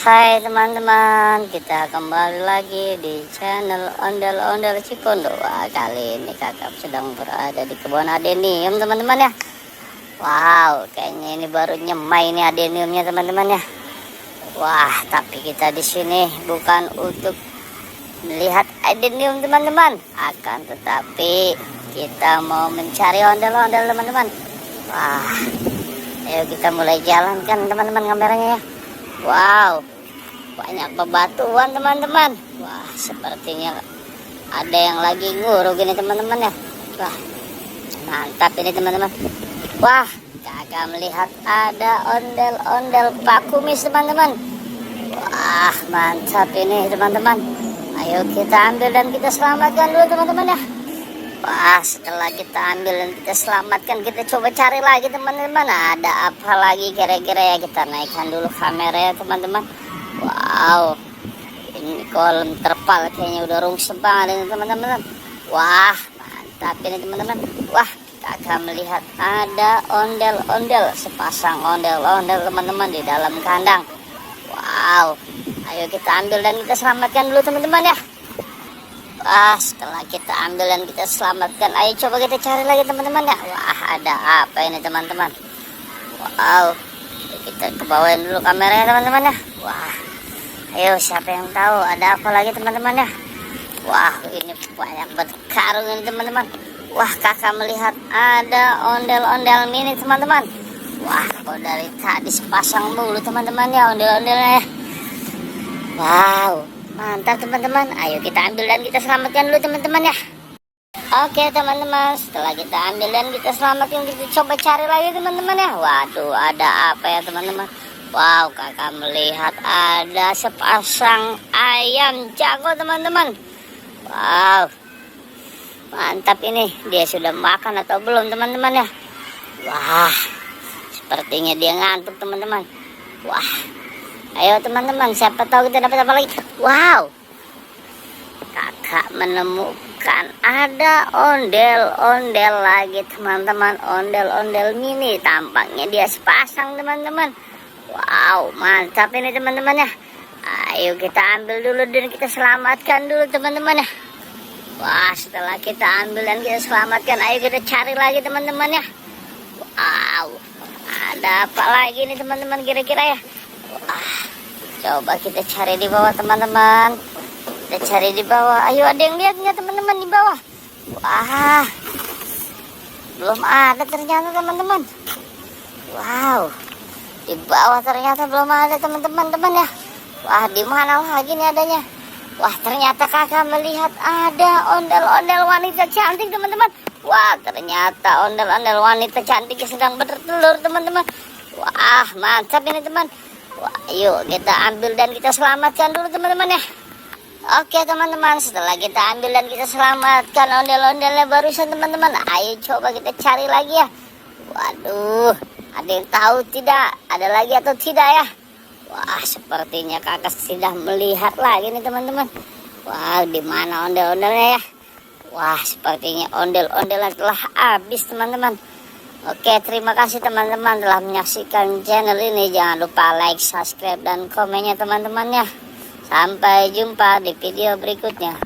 Hai teman-teman, kita kembali lagi di channel Ondel-Ondel Cipondo. Wah, kali ini kakak sedang berada di kebun adenium teman-teman ya. Wow, kayaknya ini baru nyemai ini adeniumnya teman-teman ya. Wah, tapi kita di sini bukan untuk melihat adenium teman-teman, akan tetapi kita mau mencari ondel-ondel teman-teman. Wah, ayo kita mulai jalankan teman-teman kameranya ya. Wow, banyak bebatuan teman-teman. Wah, sepertinya ada yang lagi nguru gini teman-teman ya. Wah, mantap ini teman-teman. Wah, kakak melihat ada ondel-ondel pakumis teman-teman. Wah, mantap ini teman-teman. Ayo kita ambil dan kita selamatkan dulu teman-teman ya. Wah, setelah kita ambil dan kita selamatkan, kita coba cari lagi teman-teman. Ada apa lagi kira-kira ya, kita naikkan dulu kamera ya teman-teman. Wow, ini kolom terpal kayaknya udah rungsep banget ini teman-teman. Wah, mantap ini teman-teman. Wah, kakak melihat ada ondel-ondel, sepasang ondel-ondel teman-teman di dalam kandang. Wow, ayo kita ambil dan kita selamatkan dulu teman-teman ya. Wah, setelah kita ambil dan kita selamatkan, ayo coba kita cari lagi teman-teman ya. Wah, ada apa ini teman-teman? Wow, kita ke bawain dulu kameranya teman-teman ya. Wah, ayo siapa yang tahu ada apa lagi teman-teman ya. Wah, ini banyak berkarung ini teman-teman. Wah, kakak melihat ada ondel-ondel mini teman-teman. Wah, kok dari tadi sepasang mulu teman-teman ya ondel-ondelnya ya. Wow, mantap teman-teman. Ayo kita ambil dan kita selamatkan dulu teman-teman ya. Oke teman-teman, setelah kita ambil dan kita selamatkan, kita coba cari lagi teman-teman ya. Waduh, ada apa ya teman-teman? Wow, kakak melihat ada sepasang ayam jago teman-teman. Wow, mantap ini. Dia sudah makan atau belum teman-teman ya? Wah, sepertinya dia ngantuk teman-teman. Wah, ayo teman-teman, siapa tahu kita dapat apa lagi. Wow, kakak menemukan ada ondel-ondel lagi teman-teman. Ondel-ondel mini, tampaknya dia sepasang teman-teman. Wow, mantap ini teman-teman ya. Ayo kita ambil dulu dan kita selamatkan dulu teman-teman ya. Wah, setelah kita ambil dan kita selamatkan, ayo kita cari lagi teman-teman ya. Wow, ada apa lagi nih teman-teman kira-kira ya. Wah, coba kita cari di bawah teman-teman. Kita cari di bawah. Ayo, ada yang lihat nggak teman-teman di bawah? Wah, belum ada ternyata teman-teman. Wow, di bawah ternyata belum ada teman-teman ya. Wah, di mana lagi nih adanya? Wah, ternyata kakak melihat ada ondel-ondel wanita cantik teman-teman. Wah, ternyata ondel-ondel wanita cantik yang sedang bertelur teman-teman. Wah, mantap ini teman. Wah, yuk kita ambil dan kita selamatkan dulu teman-teman ya. Oke teman-teman, setelah kita ambil dan kita selamatkan ondel-ondelnya barusan teman-teman, ayo coba kita cari lagi ya. Waduh, ada yang tahu tidak? Ada lagi atau tidak ya? Wah, sepertinya kakak sudah melihat lagi nih teman-teman. Wah, di mana ondel-ondelnya ya? Wah, sepertinya ondel-ondelnya telah habis teman-teman. Oke, terima kasih teman-teman telah menyaksikan channel ini. Jangan lupa like, subscribe, dan komennya teman-teman ya. Sampai jumpa di video berikutnya.